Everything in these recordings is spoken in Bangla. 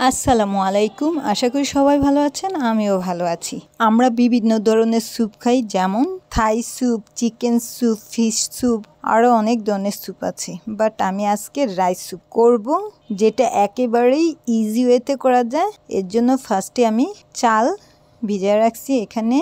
আসসালামু আলাইকুম। আশা করি সবাই ভালো আছেন, আমিও ভালো আছি। আমরা বিভিন্ন ধরনের স্যুপ খাই, যেমন Thai soup, chicken soup, fish soup, আরও অনেক ধরনের স্যুপ আছে। বাট আমি আজকে রাইস স্যুপ করব, যেটা একেবারেই ইজি ওয়েতে করা যায়। এর জন্য ফার্স্টে আমি চাল ভিজিয়ে রাখছি। এখানে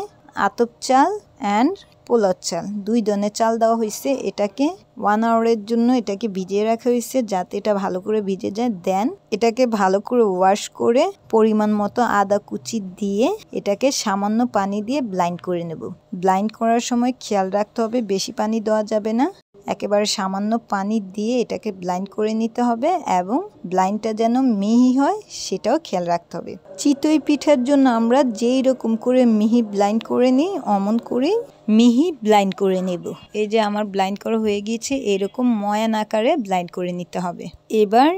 আতপ চাল অ্যান্ড পোলার চাল, 2 ধরনের চাল দেওয়া হয়েছে। এটাকে 1 আওয়ারের জন্য এটাকে ভিজিয়ে রাখা হয়েছে, যাতে এটা ভালো করে ভিজে যায়। দেন এটাকে ভালো করে ওয়াশ করে পরিমাণ মতো আদা কুচি দিয়ে এটাকে সামান্য পানি দিয়ে ব্লাইন্ড করে নেব। ব্লাইন্ড করার সময় খেয়াল রাখতে হবে বেশি পানি দেওয়া যাবে না, একেবারে সামান্য পানি দিয়ে এটাকে ব্লাইন্ড করে নিতে হবে এবং ব্লাইন্ডটা যেন মিহি হয় সেটাও খেয়াল রাখতে হবে। চিতই পিঠার জন্য আমরা যেই রকম করে মিহি ব্লাইন্ড করে নিই, অমন করেই মিহি ব্লাইন্ড করে নেব। এই যে আমার ব্লাইন্ড করা হয়ে গিয়েছে, এরকম ময়ান আকারে ব্লাইন্ড করে নিতে হবে। এবার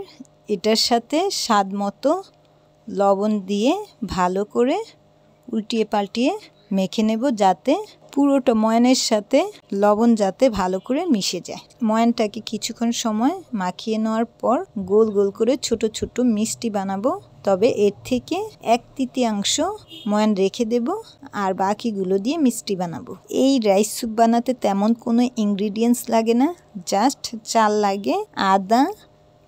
এটার সাথে স্বাদ মতো লবণ দিয়ে ভালো করে উল্টিয়ে পাল্টিয়ে মেখে নেব, যাতে পুরোটা ময়ানের সাথে লবণ যাতে ভালো করে মিশে যায়। ময়ানটাকে কিছুক্ষণ সময় মাখিয়ে নেওয়ার পর গোল গোল করে ছোট ছোট মিষ্টি বানাবো। তবে এর থেকে 1/3 ময়ান রেখে দেব আর বাকিগুলো দিয়ে মিষ্টি বানাবো। এই রাইস স্যুপ বানাতে তেমন কোনো ইনগ্রিডিয়েন্টস লাগে না, জাস্ট চাল লাগে, আদা,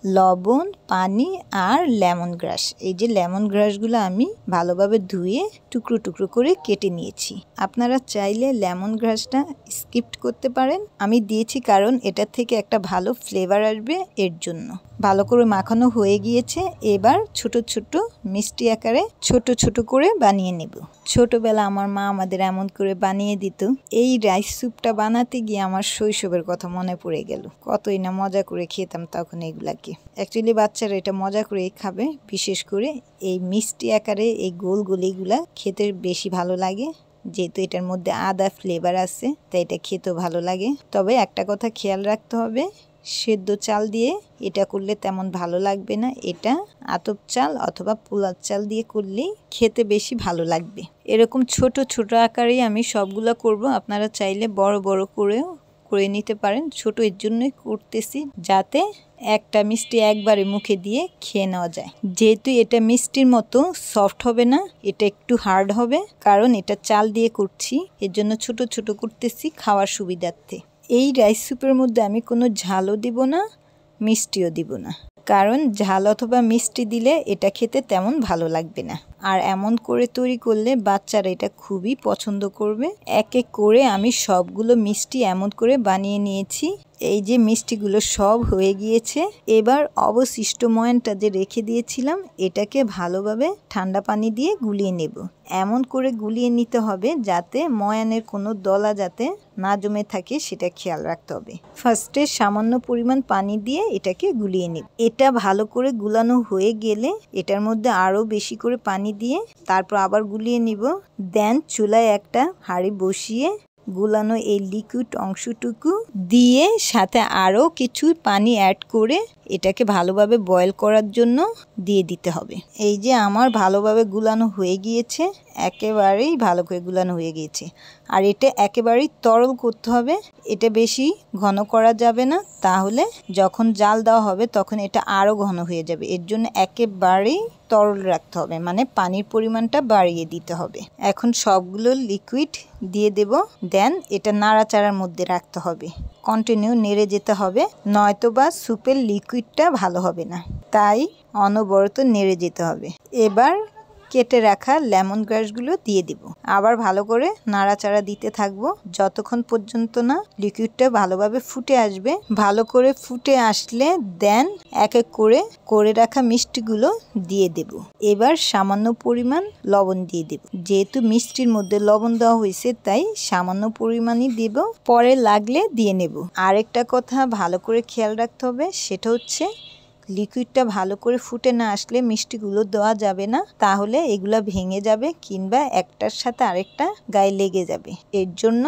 লবণ, পানি আর লেমন গ্রাস। এই যে লেমন গ্রাসগুলো আমি ভালোভাবে ধুয়ে টুকরো টুকরো করে কেটে নিয়েছি। আপনারা চাইলে লেমন গ্রাসটা স্কিপ করতে পারেন, আমি দিয়েছি কারণ এটা থেকে একটা ভালো ফ্লেভার আসবে, এর জন্য। ভালো করে মাখানো হয়ে গিয়েছে। এবার ছোট ছোট মিষ্টি আকারে ছোট ছোট করে বানিয়ে নেব। ছোটবেলা আমার মা আমাদের এমন করে বানিয়ে দিত। এই রাইস স্যুপটা বানাতে গিয়ে আমার শৈশবের কথা মনে পড়ে গেল। কতই না মজা করে খেতাম তখন এগুলাকে। অ্যাকচুয়ালি বাচ্চারা এটা মজা করেই খাবে, বিশেষ করে এই মিষ্টি আকারে এই গোল গোল এগুলা খেতে বেশি ভালো লাগে, যেহেতু এটার মধ্যে আদা ফ্লেভার আছে, তাই এটা খেতেও ভালো লাগে। তবে একটা কথা খেয়াল রাখতে হবে, সেদ্ধ চাল দিয়ে এটা করলে তেমন ভালো লাগবে না। এটা আতপ চাল অথবা পোলার চাল দিয়ে করলেই খেতে বেশি ভালো লাগবে। এরকম ছোট ছোট আকারেই আমি সবগুলো করব। আপনারা চাইলে বড় বড় করেও করে নিতে পারেন। ছোট এর জন্যই করতেছি, যাতে একটা মিষ্টি একবারে মুখে দিয়ে খেয়ে নেওয়া যায়। যেহেতু এটা মিষ্টির মতো সফট হবে না, এটা একটু হার্ড হবে, কারণ এটা চাল দিয়ে করছি, এর জন্য ছোট ছোট করতেছি খাওয়ার সুবিধার্থে। এই রাইস স্যুপের মধ্যে আমি কোনো ঝালও দিব না, মিষ্টিও দিব না, কারণ ঝাল অথবা মিষ্টি দিলে এটা খেতে তেমন ভালো লাগবে না। আর এমন করে তৈরি করলে বাচ্চারা এটা খুবই পছন্দ করবে। এক এক করে আমি সবগুলো মিষ্টি এমন করে বানিয়ে নিয়েছি। এই যে মিষ্টিগুলো সব হয়ে গিয়েছে। এবার অবশিষ্ট ময়ানটা যে রেখে দিয়েছিলাম, এটাকে ভালোভাবে ঠান্ডা পানি দিয়ে গুলিয়ে নেব। এমন করে গুলিয়ে নিতে হবে যাতে ময়ানের কোনো দলা যাতে না জমে থাকে, সেটা খেয়াল রাখতে হবে। ফার্স্টে সামান্য পরিমাণ পানি দিয়ে এটাকে গুলিয়ে নেব। এটা ভালো করে গুলানো হয়ে গেলে এটার মধ্যে আরও বেশি করে পানি দিয়ে তারপর আবার গুলিয়ে নিব। দেন চুলায় একটা হাঁড়ি বসিয়ে গুলানো এই লিকুইড অংশটুকু দিয়ে সাথে আরও কিছু পানি অ্যাড করে এটাকে ভালোভাবে বয়েল করার জন্য দিয়ে দিতে হবে। এই যে আমার ভালোভাবে গুলানো হয়ে গিয়েছে, একেবারেই ভালো করে গুলানো হয়ে গিয়েছে। আর এটা একেবারেই তরল করতে হবে, এটা বেশি ঘন করা যাবে না, তাহলে যখন জাল দেওয়া হবে তখন এটা আরও ঘন হয়ে যাবে। এর জন্য একেবারেই তরল রাখতে হবে, মানে পানির পরিমাণটা বাড়িয়ে দিতে হবে। এখন সবগুলো লিকুইড দিয়ে দেব। দেন এটা নাড়াচাড়ার মধ্যে রাখতে হবে, কন্টিনিউ নেড়ে যেতে হবে, নয়তোবা স্যুপের লিকুইডটা ভালো হবে না, তাই অনবরত নেড়ে যেতে হবে। এবার কেটে রাখা লেমন গ্রাসগুলো দিয়ে দিব। আবার ভালো করে নাড়াচাড়া দিতে থাকবো যতক্ষণ পর্যন্ত না লিকুইডটা ভালোভাবে ফুটে আসবে। ভালো করে ফুটে আসলে দেন এক এক করে করে রাখা মিষ্টিগুলো দিয়ে দেব। এবার সামান্য পরিমাণ লবণ দিয়ে দেব। যেহেতু মিষ্টির মধ্যে লবণ দেওয়া হয়েছে, তাই সামান্য পরিমাণই দেব, পরে লাগলে দিয়ে নেব। আরেকটা কথা ভালো করে খেয়াল রাখতে হবে, সেটা হচ্ছে লিকুইডটা ভালো করে ফুটে না আসলে মিষ্টিগুলো দেওয়া যাবে না, তাহলে এগুলা ভেঙে যাবে কিংবা একটার সাথে আরেকটা গায়ে লেগে যাবে। এর জন্য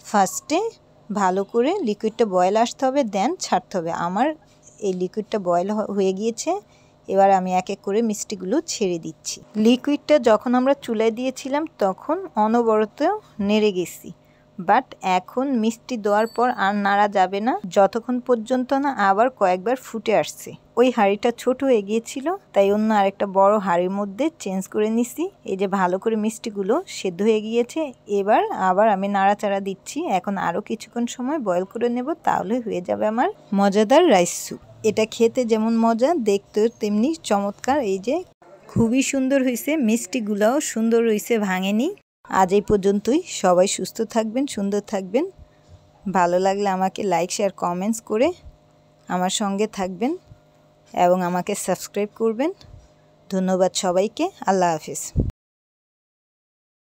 ফার্স্টে ভালো করে লিকুইডটা বয়েল আসতে হবে, দেন ছাড়তে হবে। আমার এই লিকুইডটা বয়েল হয়ে গিয়েছে। এবার আমি এক এক করে মিষ্টিগুলো ছেড়ে দিচ্ছি। লিকুইডটা যখন আমরা চুলায় দিয়েছিলাম তখন অনবরত নেড়ে গেছি, বাট এখন মিষ্টি দেওয়ার পর আর নাড়া যাবে না যতক্ষণ পর্যন্ত না আবার কয়েকবার ফুটে আসছে। ওই হাঁড়িটা ছোট হয়ে গিয়েছিল, তাই অন্য আরেকটা বড় হাঁড়ির মধ্যে চেঞ্জ করে নিছি। এই যে ভালো করে মিষ্টিগুলো সেদ্ধ হয়ে গিয়েছে, এবার আবার আমি নাড়াচাড়া দিচ্ছি। এখন আরও কিছুক্ষণ সময় বয়েল করে নেব, তাহলে হয়ে যাবে আমার মজাদার রাইস স্যুপ। এটা খেতে যেমন মজা, দেখতেও তেমনি চমৎকার। এই যে খুবই সুন্দর হয়েছে, মিষ্টিগুলোও সুন্দর হয়েছে, ভাঙেনি। আজ এই পর্যন্তই। সবাই সুস্থ থাকবেন, সুন্দর থাকবেন। ভালো লাগলে আমাকে লাইক, শেয়ার, কমেন্টস করে আমার সঙ্গে থাকবেন এবং আমাকে সাবস্ক্রাইব করবেন। ধন্যবাদ সবাইকে। আল্লাহ হাফেজ।